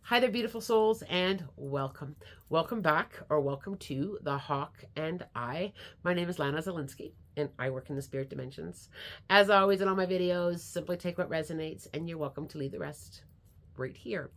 Hi there, beautiful souls, and welcome. Welcome back, or welcome to The Hawk and I. My name is Lana Zielinski, and I work in the spirit dimensions. As always in all my videos, simply take what resonates, and you're welcome to leave the rest right here.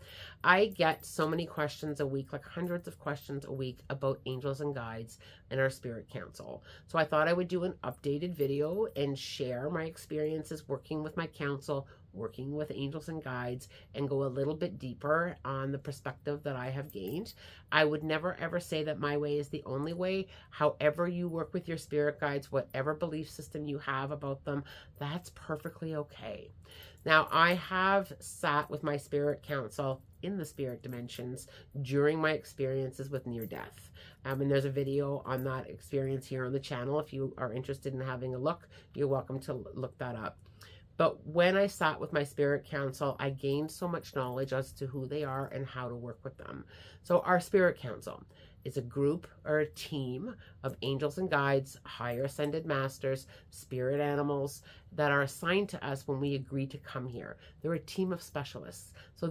I get so many questions a week, like hundreds of questions a week about angels and guides and our spirit council. So I thought I would do an updated video and share my experiences working with my council, working with angels and guides, and go a little bit deeper on the perspective that I have gained. I would never ever say that my way is the only way. However you work with your spirit guides, whatever belief system you have about them, that's perfectly okay. Now, I have sat with my spirit council in the spirit dimensions during my experiences with near death. And there's a video on that experience here on the channel. If you are interested in having a look, you're welcome to look that up. But when I sat with my spirit council, I gained so much knowledge as to who they are and how to work with them. So our spirit council is a group or a team of angels and guides, higher ascended masters, spirit animals that are assigned to us when we agree to come here. They're a team of specialists. So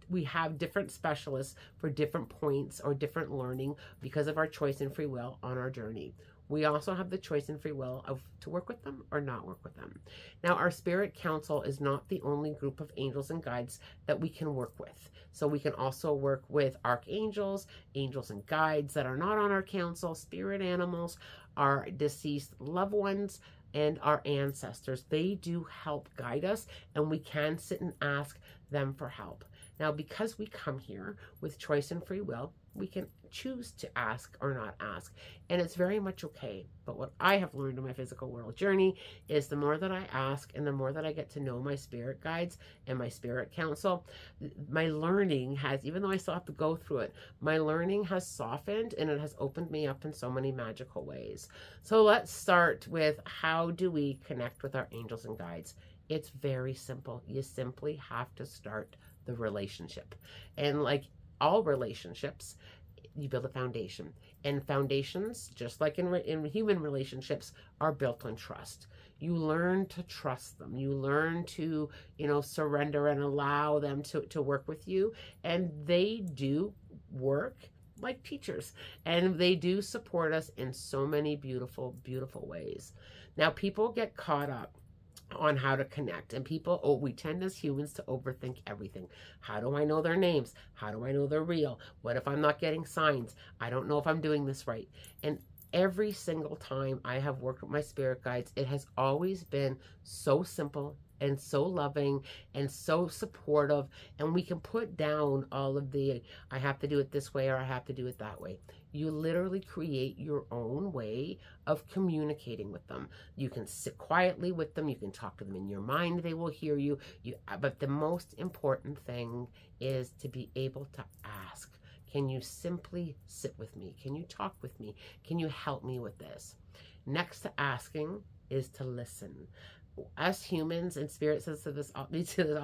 we have different specialists for different points or different learning because of our choice and free will on our journey. We also have the choice and free will to work with them or not work with them. Now, our spirit council is not the only group of angels and guides that we can work with. So we can also work with archangels, angels and guides that are not on our council, spirit animals, our deceased loved ones, and our ancestors. They do help guide us, and we can sit and ask them for help. Now, because we come here with choice and free will, we can choose to ask or not ask, and it's very much okay. But what I have learned in my physical world journey is the more that I ask and the more that I get to know my spirit guides and my spirit council, my learning has, even though I still have to go through it, my learning has softened and it has opened me up in so many magical ways. So let's start with, how do we connect with our angels and guides? It's very simple. You simply have to start the relationship. And like all relationships, you build a foundation. And foundations, just like in human relationships, are built on trust. You learn to trust them. You learn to, surrender and allow them to work with you. And they do work like teachers. And they do support us in so many beautiful, beautiful ways. Now, people get caught up on how to connect, and we tend as humans to overthink everything. How do I know their names? How do I know they're real? What if I'm not getting signs? I don't know if I'm doing this right. And every single time I have worked with my spirit guides, it has always been so simple and so loving and so supportive, and we can put down all of the, I have to do it this way or I have to do it that way. You literally create your own way of communicating with them. You can sit quietly with them. You can talk to them in your mind. They will hear you. But the most important thing is to be able to ask. Can you simply sit with me? Can you talk with me? Can you help me with this? Next to asking is to listen. Us humans, and Spirit says this all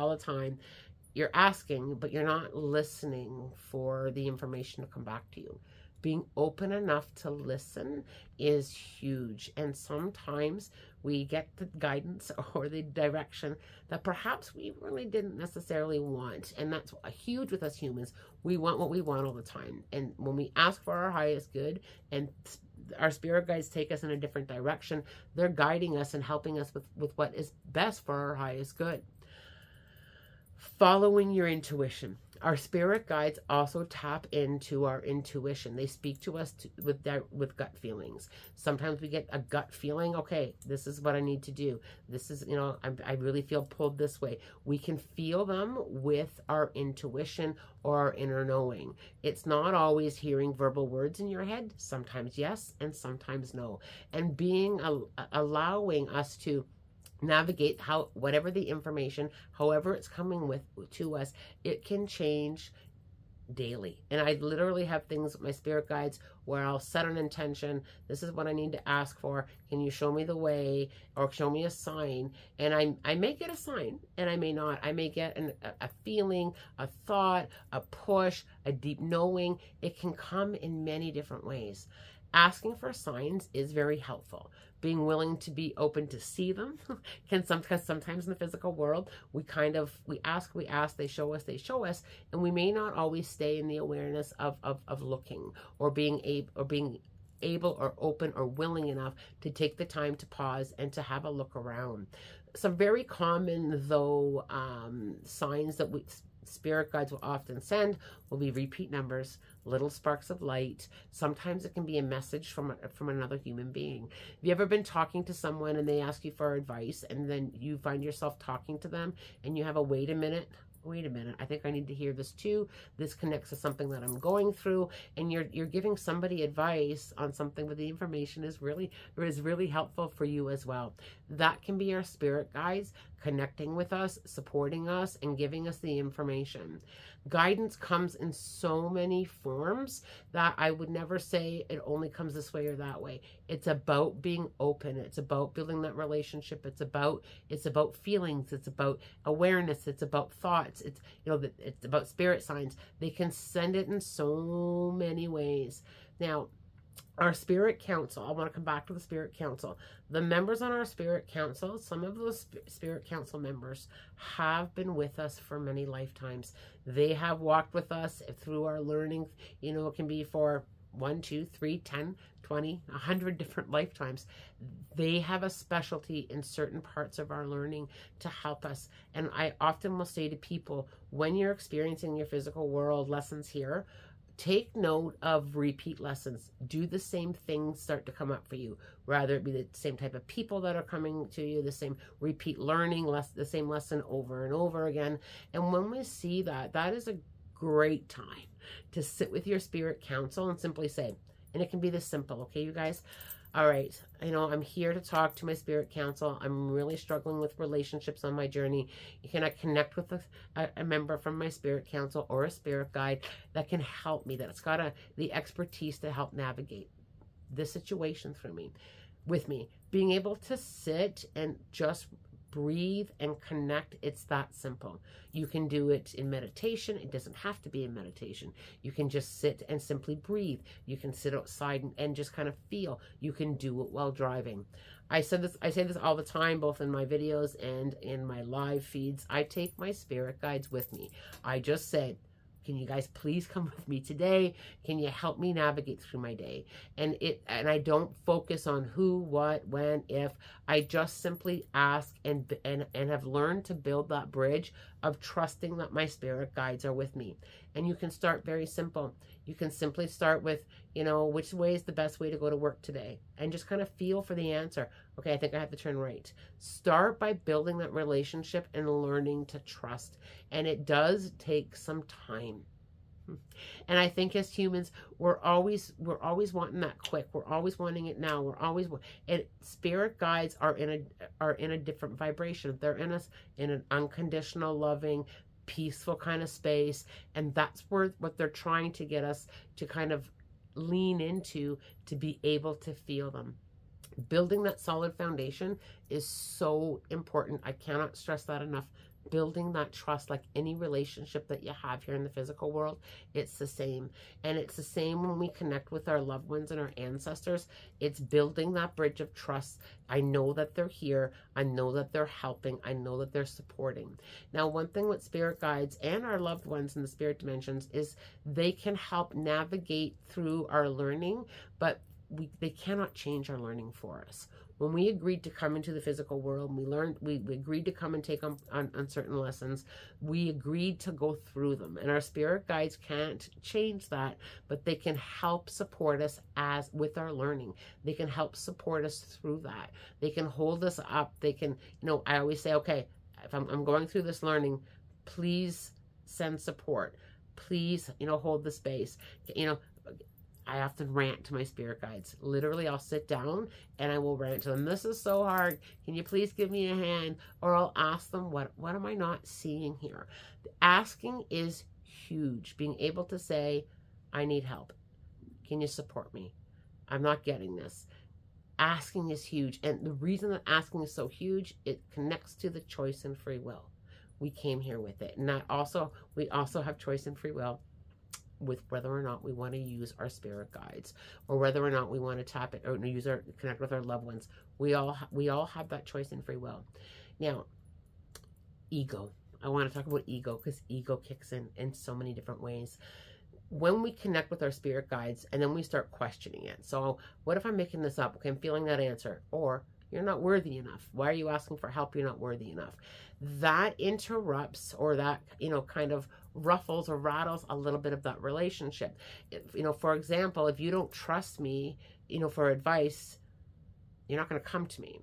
the time, you're asking, but you're not listening for the information to come back to you. Being open enough to listen is huge. And sometimes we get the guidance or the direction that perhaps we really didn't necessarily want. And that's huge with us humans. We want what we want all the time. And when we ask for our highest good and our spirit guides take us in a different direction, they're guiding us and helping us with what is best for our highest good. Following your intuition. Our spirit guides also tap into our intuition. They speak to us with gut feelings. Sometimes we get a gut feeling, okay, this is what I need to do. This is, I really feel pulled this way. We can feel them with our intuition or our inner knowing. It's not always hearing verbal words in your head. Sometimes yes, and sometimes no. And allowing us to navigate whatever the information, however it's coming to us, it can change daily. And I literally have things with my spirit guides where I'll set an intention. This is what I need to ask for. Can you show me the way or show me a sign? And I may get a sign and I may not. I may get a feeling, a thought, a push, a deep knowing. It can come in many different ways. asking for signs is very helpful. Being willing to be open to see them because sometimes in the physical world, we ask, they show us, and we may not always stay in the awareness of looking or being able or open or willing enough to take the time to pause and to have a look around. Some very common, though, signs that spirit guides will often send will be repeat numbers, little sparks of light. Sometimes it can be a message from another human being. Have you ever been talking to someone and they ask you for advice, and then you find yourself talking to them and you have a wait a minute, I think I need to hear this too. This connects to something that I'm going through, and you're giving somebody advice on something, but the information is really helpful for you as well. That can be our spirit guides connecting with us, supporting us, and giving us the information. Guidance comes in so many forms that I would never say it only comes this way or that way. It's about being open. It's about building that relationship. It's about feelings. It's about awareness. It's about thoughts. It's about spirit signs. They can send it in so many ways. Now, our spirit council, I want to come back to the spirit council. The members on our spirit council, some of those spirit council members have been with us for many lifetimes. They have walked with us through our learning. It can be for 1, 2, 3, 10, 20, 100 different lifetimes. They have a specialty in certain parts of our learning to help us. And I often will say to people, when you're experiencing your physical world lessons here, take note of repeat lessons. Do the same things start to come up for you. Rather it be the same type of people that are coming to you, the same repeat learning, the same lesson over and over again. And when we see that, that is a great time to sit with your spirit council and simply say, and it can be this simple, okay, you guys? All right, I'm here to talk to my spirit council. I'm really struggling with relationships on my journey. Can I connect with a member from my spirit council or a spirit guide that can help me, that's got the expertise to help navigate this situation with me? Being able to sit and just breathe and connect, it's that simple. You can do it in meditation. It doesn't have to be in meditation. You can just sit and simply breathe. You can sit outside and just kind of feel. You can do it while driving. I say this all the time, both in my videos and in my live feeds. I take my spirit guides with me. I just said, can you guys please come with me today? Can you help me navigate through my day? And I don't focus on who, what, when, if. I just simply ask and have learned to build that bridge of trusting that my spirit guides are with me. And you can start very simple. You can simply start with, which way is the best way to go to work today? And just kind of feel for the answer. Okay, I think I have to turn right. Start by building that relationship and learning to trust. And it does take some time. And I think as humans, we're always wanting that quick. We're always wanting it now. And spirit guides are in a different vibration. They're in an unconditional, loving, peaceful kind of space, and that's what they're trying to get us to kind of lean into, to be able to feel them. Building that solid foundation is so important. I cannot stress that enough. Building that trust, like any relationship that you have here in the physical world, it's the same. And it's the same when we connect with our loved ones and our ancestors. It's building that bridge of trust. I know that they're here. I know that they're helping. I know that they're supporting. Now, one thing with spirit guides and our loved ones in the spirit dimensions is they can help navigate through our learning, but they cannot change our learning for us. When we agreed to come into the physical world, we agreed to come and take on certain lessons. We agreed to go through them. And our spirit guides can't change that, but they can help support us with our learning. They can help support us through that. They can hold us up. They can, I always say, okay, if I'm going through this learning, please send support. Please, hold the space. I often rant to my spirit guides. Literally, I'll sit down and I will rant to them. This is so hard. Can you please give me a hand? Or I'll ask them, what am I not seeing here? Asking is huge. Being able to say, I need help. Can you support me? I'm not getting this. Asking is huge. And the reason that asking is so huge, it connects to the choice and free will. We came here with it. And we also have choice and free will with whether or not we want to use our spirit guides, or whether or not we want to tap it or connect with our loved ones. We all have that choice and free will. Now, ego. I want to talk about ego, because ego kicks in so many different ways. When we connect with our spirit guides and then we start questioning it. So what if I'm making this up? Okay, I'm feeling that answer. Or you're not worthy enough. Why are you asking for help? You're not worthy enough. That interrupts, or that, kind of ruffles or rattles a little bit of that relationship. For example, if you don't trust me, for advice, you're not going to come to me.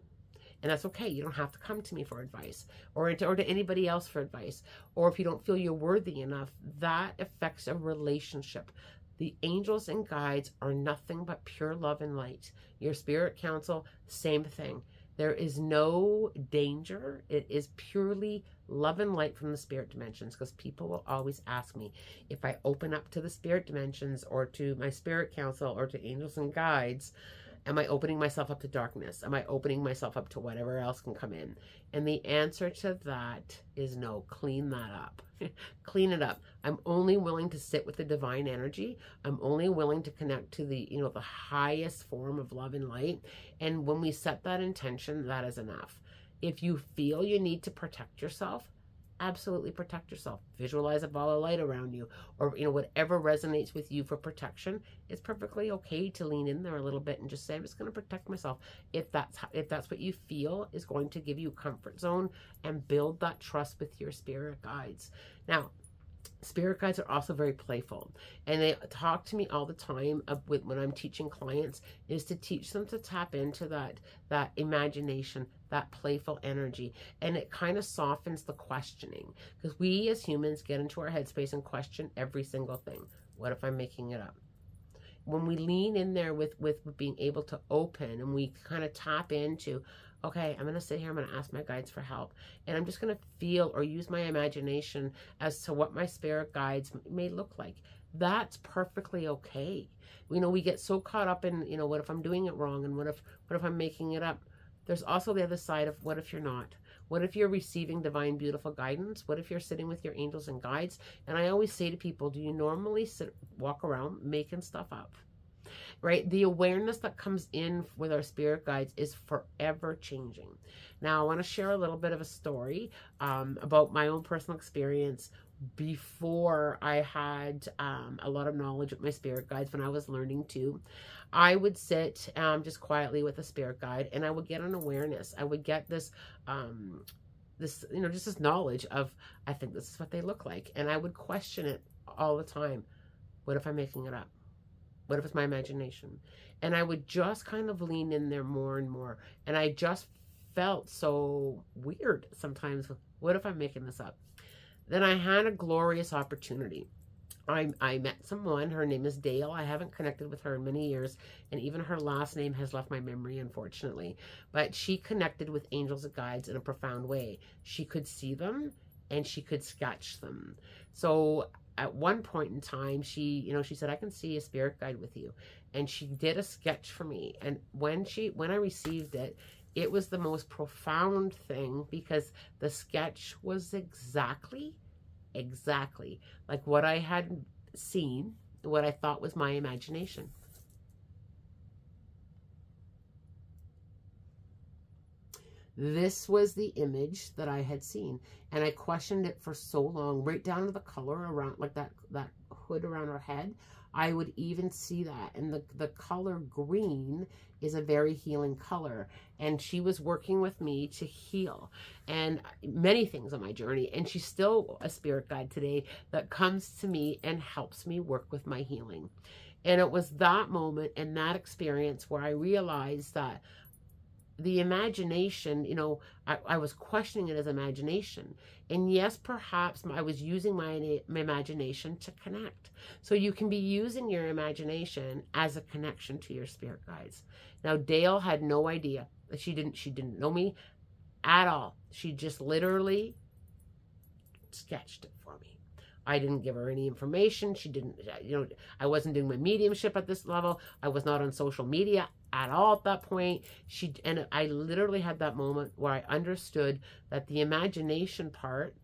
And that's okay. You don't have to come to me for advice, or to anybody else for advice. Or if you don't feel you're worthy enough, that affects a relationship. The angels and guides are nothing but pure love and light. Your spirit council, same thing. There is no danger. It is purely love and light from the spirit dimensions, because people will always ask me, if I open up to the spirit dimensions or to my spirit council or to angels and guides, am I opening myself up to darkness? Am I opening myself up to whatever else can come in? And the answer to that is no. Clean that up. Clean it up. I'm only willing to sit with the divine energy. I'm only willing to connect to the, the highest form of love and light. And when we set that intention, that is enough. If you feel you need to protect yourself, absolutely protect yourself. Visualize a ball of light around you, or whatever resonates with you for protection. It's perfectly okay to lean in there a little bit and just say, I'm just going to protect myself. If that's what you feel is going to give you a comfort zone and build that trust with your spirit guides. Now, spirit guides are also very playful, and they talk to me all the time when I'm teaching clients, is to teach them to tap into that imagination, that playful energy, and it kind of softens the questioning, because we as humans get into our headspace and question every single thing. What if I'm making it up? When we lean in there with being able to open, and we kind of tap into, okay, I'm going to sit here, I'm going to ask my guides for help, and I'm just going to feel or use my imagination as to what my spirit guides may look like. That's perfectly okay. We get so caught up in, what if I'm doing it wrong, and what if I'm making it up? There's also the other side of, what if you're not? What if you're receiving divine, beautiful guidance? What if you're sitting with your angels and guides? And I always say to people, do you normally walk around making stuff up? Right? The awareness that comes in with our spirit guides is forever changing. Now, I want to share a little bit of a story about my own personal experience before I had a lot of knowledge of my spirit guides. When I was learning to, I would sit just quietly with a spirit guide, and I would get an awareness. I would get this just this knowledge of, I think this is what they look like, and I would question it all the time. What if I'm making it up? What if it's my imagination? And I would just kind of lean in there more and more. And I just felt so weird sometimes. What if I'm making this up? Then I had a glorious opportunity. I met someone, her name is Dale. I haven't connected with her in many years, and even her last name has left my memory, unfortunately. But she connected with angels and guides in a profound way. She could see them, and she could sketch them. So at one point in time, she said, I can see a spirit guide with you. And she did a sketch for me. And when I received it, it was the most profound thing, because the sketch was exactly like what I had seen, what I thought was my imagination. This was the image that I had seen, and I questioned it for so long, right down to the color around, like that hood around her head. I would even see that, and the color green is a very healing color, and she was working with me to heal and many things on my journey, and she's still a spirit guide today that comes to me and helps me work with my healing. And it was that moment and that experience where I realized that the imagination, I was questioning it as imagination. And yes, perhaps I was using my imagination to connect. So you can be using your imagination as a connection to your spirit guides. Now, Dale had no idea. She didn't know me at all. She just literally sketched it for me. I didn't give her any information. She didn't, I wasn't doing my mediumship at this level. I was not on social media at all at that point. And I literally had that moment where I understood that the imagination part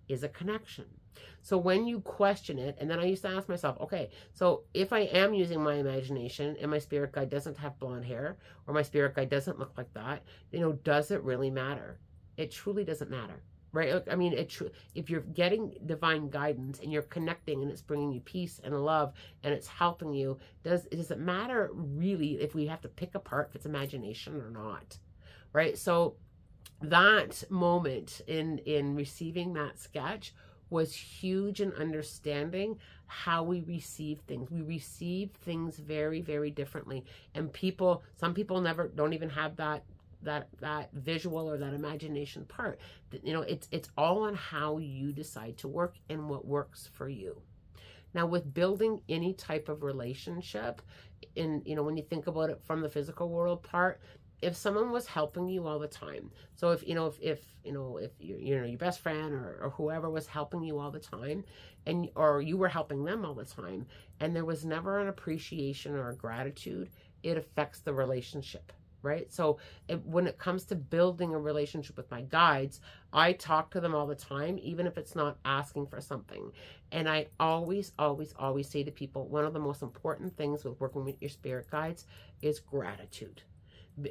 is a connection. So when you question it, and then I used to ask myself, okay, so if I am using my imagination and my spirit guide doesn't have blonde hair, or my spirit guide doesn't look like that, does it really matter? It truly doesn't matter, right? I mean, if you're getting divine guidance and you're connecting and it's bringing you peace and love and it's helping you, does it matter really if we have to pick apart if it's imagination or not, right? So that moment in receiving that sketch was huge in understanding how we receive things. We receive things very, very differently. And some people don't even have that visual or that imagination part. It's all on how you decide to work and what works for you. Now, with building any type of relationship, when you think about it from the physical world part, if someone was helping you all the time, so if your best friend or whoever was helping you all the time, or you were helping them all the time, and there was never an appreciation or a gratitude, it affects the relationship, right? So when it comes to building a relationship with my guides, I talk to them all the time, even if it's not asking for something. And I always, always, always say to people, one of the most important things with working with your spirit guides is gratitude.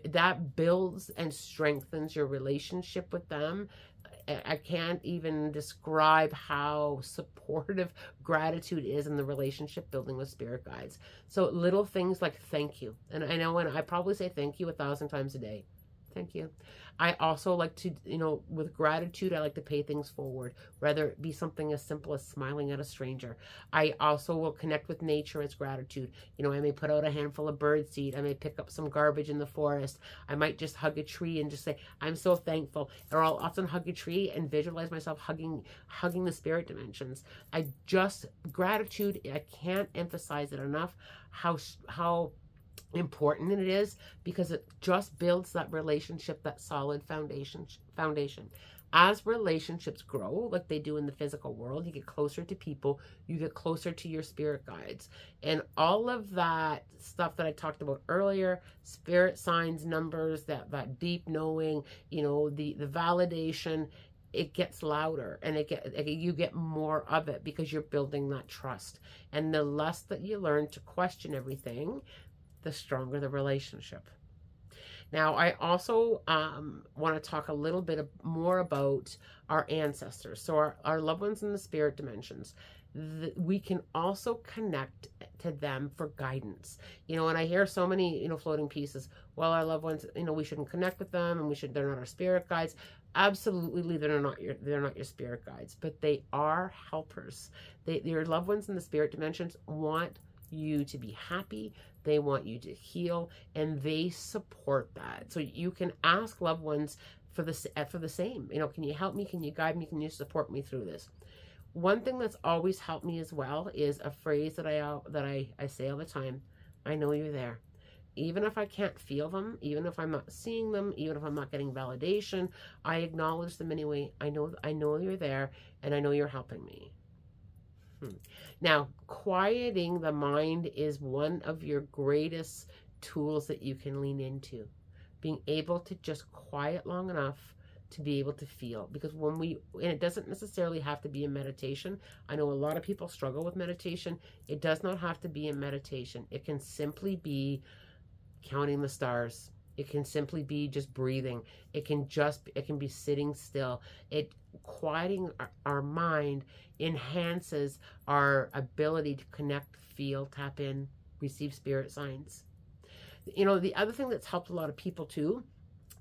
That builds and strengthens your relationship with them. I can't even describe how supportive gratitude is in the relationship building with spirit guides. So little things like thank you. And I know, and I probably say thank you 1,000 times a day. Thank you. I also like to, with gratitude, I like to pay things forward, whether it be something as simple as smiling at a stranger. I also will connect with nature as gratitude. I may put out a handful of birdseed. I may pick up some garbage in the forest. I might just hug a tree and just say, I'm so thankful. Or I'll often hug a tree and visualize myself hugging the spirit dimensions. Gratitude, I can't emphasize it enough, how important it is, because it just builds that relationship, that solid foundation. As relationships grow, like they do in the physical world, you get closer to people, you get closer to your spirit guides, and all of that stuff that I talked about earlier, spirit signs, numbers, that deep knowing, the validation, it gets louder, and you get more of it because you're building that trust. And the less that you learn to question everything, the stronger the relationship. Now, I also want to talk a little bit more about our ancestors. So our loved ones in the spirit dimensions. We can also connect to them for guidance. And I hear so many, floating pieces. Well, our loved ones, we shouldn't connect with them, and they're not our spirit guides. Absolutely, they're not your spirit guides, but they are helpers. Your loved ones in the spirit dimensions want you to be happy, they want you to heal, and they support that. So you can ask loved ones for the same. Can you help me? Can you guide me? Can you support me through this? One thing that's always helped me as well is a phrase that I say all the time. I know you're there. Even if I can't feel them, even if I'm not seeing them, even if I'm not getting validation, I acknowledge them anyway. I know you're there, and I know you're helping me. Now, quieting the mind is one of your greatest tools that you can lean into. Being able to just quiet long enough to be able to feel. Because and it doesn't necessarily have to be in meditation. I know a lot of people struggle with meditation. It does not have to be in meditation. It can simply be counting the stars. It can simply be just breathing. It can be sitting still. Quieting our mind enhances our ability to connect, feel, tap in, receive spirit signs. The other thing that's helped a lot of people too,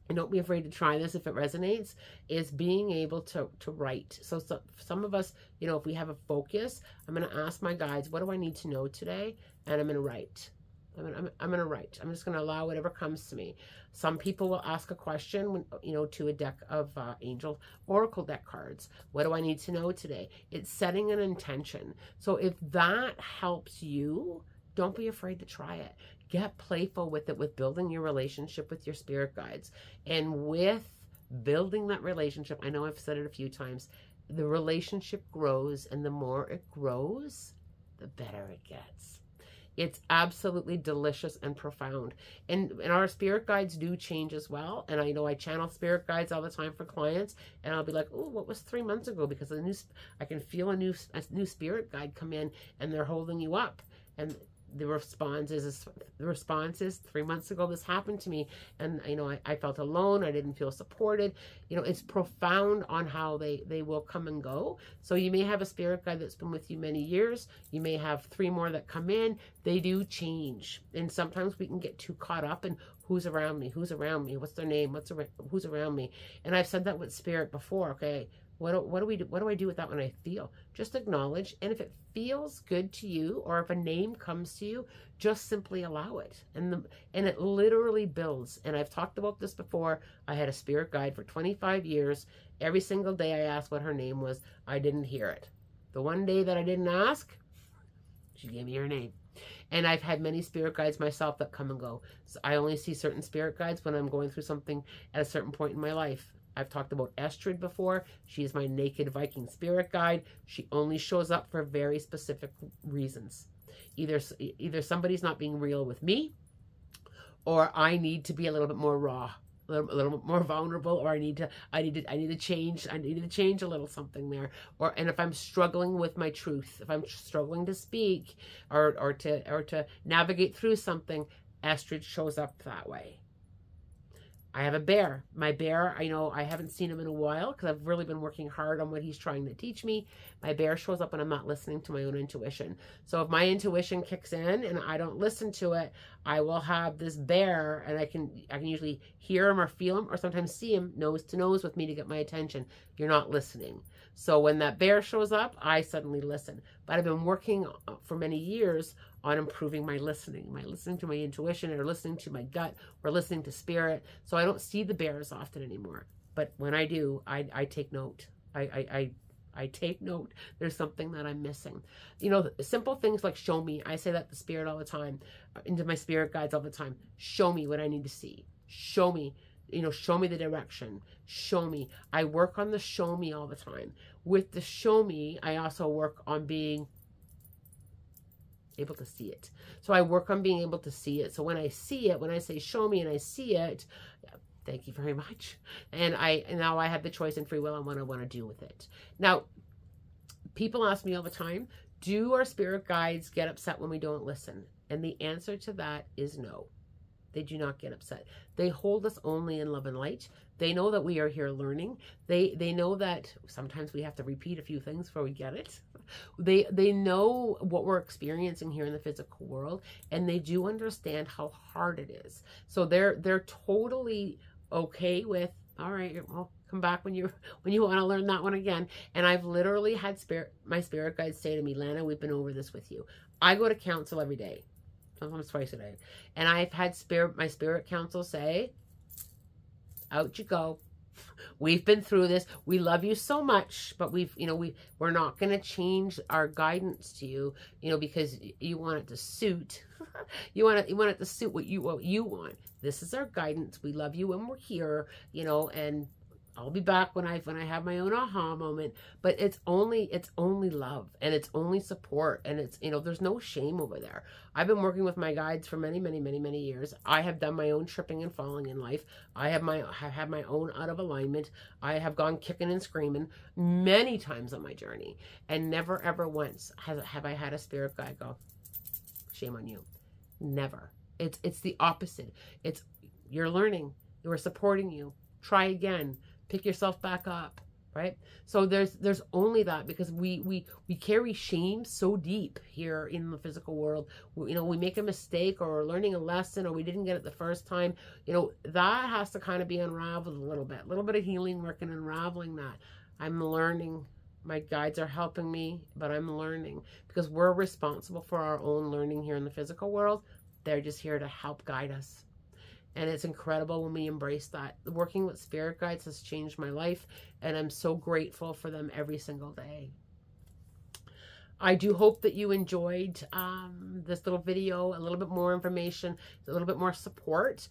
and don't be afraid to try this if it resonates, is being able to write. So some of us, if we have a focus, I'm going to ask my guides, what do I need to know today? And I'm going to write. I'm going to write. I'm just going to allow whatever comes to me. Some people will ask a question, to a deck of angel oracle deck cards. What do I need to know today? It's setting an intention. So if that helps you, don't be afraid to try it. Get playful with it, with building your relationship with your spirit guides. And with building that relationship, I know I've said it a few times, the relationship grows, and the more it grows, the better it gets. It's absolutely delicious and profound. And our spirit guides do change as well. And I know I channel spirit guides all the time for clients, and I'll be like, oh, what was 3 months ago? Because I can feel a new spirit guide come in, and they're holding you up. And the response is 3 months ago this happened to me, and I felt alone. I didn't feel supported. It's profound on how they will come and go. So you may have a spirit guide that's been with you many years. You may have 3 more that come in. They do change, and sometimes we can get too caught up in who's around me, what's their name, who's around me. And I've said that with spirit before. Okay, what do I do with that when I feel? Just acknowledge, and if it feels good to you, or if a name comes to you, just simply allow it. And it literally builds. And I've talked about this before. I had a spirit guide for 25 years. Every single day I asked what her name was. I didn't hear it. The one day that I didn't ask, she gave me her name. And I've had many spirit guides myself that come and go. So I only see certain spirit guides when I'm going through something at a certain point in my life. I've talked about Estrid before. She is my naked Viking spirit guide. She only shows up for very specific reasons. Either somebody's not being real with me, or I need to be a little bit more raw, a little bit more vulnerable, or I need to change a little something there. And if I'm struggling with my truth, if I'm struggling to speak or to navigate through something, Estrid shows up that way. I have a bear. My bear, I haven't seen him in a while because I've really been working hard on what he's trying to teach me. My bear shows up when I'm not listening to my own intuition. So if my intuition kicks in and I don't listen to it, I will have this bear, and I can usually hear him or feel him, or sometimes see him nose to nose with me to get my attention. You're not listening. So when that bear shows up, I suddenly listen. But I've been working for many years on improving my listening to my intuition, or listening to my gut, or listening to spirit. So I don't see the bears often anymore. But when I do, I take note. I take note. There's something that I'm missing. Simple things like show me. I say that to spirit all the time, into my spirit guides all the time. Show me what I need to see. Show me. Show me the direction. Show me. I work on the show me all the time. With the show me, I also work on being able to see it. So I work on being able to see it. So when I see it, when I say show me and I see it, thank you very much. And now I have the choice and free will on what I want to do with it. Now, people ask me all the time, do our spirit guides get upset when we don't listen? And the answer to that is no. They do not get upset. They hold us only in love and light. They know that we are here learning. They know that sometimes we have to repeat a few things before we get it. They know what we're experiencing here in the physical world, and they do understand how hard it is. So they're totally okay with, all right, well, come back when you want to learn that one again. And I've literally had my spirit guides say to me, Lana, we've been over this with you. I go to council every day, sometimes twice a day, and I've had my spirit council say, out you go. We've been through this. We love you so much, but we're not going to change our guidance to you, because you want it to suit. you want it to suit what you want. This is our guidance. We love you when we're here, and I'll be back when I have my own aha moment. But it's only love, and it's only support, and it's there's no shame over there. I've been working with my guides for many, many, many, many years. I have done my own tripping and falling in life. I have had my own out of alignment. I have gone kicking and screaming many times on my journey, and never ever once have I had a spirit guide go, shame on you. Never. It's the opposite. It's, you're learning. We're supporting you. Try again. Pick yourself back up, right? So there's only that, because we carry shame so deep here in the physical world. We make a mistake, or we're learning a lesson, or we didn't get it the first time. That has to kind of be unraveled a little bit of healing work and unraveling that. I'm learning. My guides are helping me, but I'm learning, because we're responsible for our own learning here in the physical world. They're just here to help guide us. And it's incredible when we embrace that. Working with spirit guides has changed my life, and I'm so grateful for them every single day. I do hope that you enjoyed this little video, a little bit more information, a little bit more support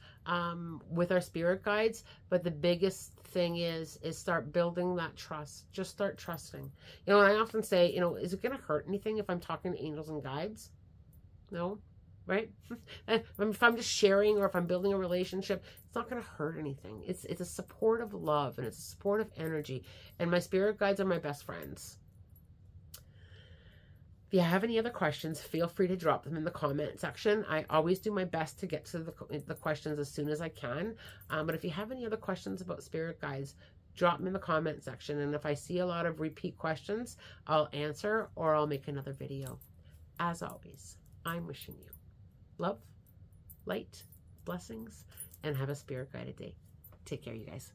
with our spirit guides. But the biggest thing is start building that trust. Just start trusting. And I often say, is it going to hurt anything if I'm talking to angels and guides? No. right? If I'm just sharing or if I'm building a relationship, it's not going to hurt anything. It's a supportive love and it's a supportive energy. And my spirit guides are my best friends. If you have any other questions, feel free to drop them in the comment section. I always do my best to get to the questions as soon as I can. But if you have any other questions about spirit guides, drop them in the comment section. And if I see a lot of repeat questions, I'll answer or I'll make another video. As always, I'm wishing you love, light, blessings, and have a spirit guided day. Take care, you guys.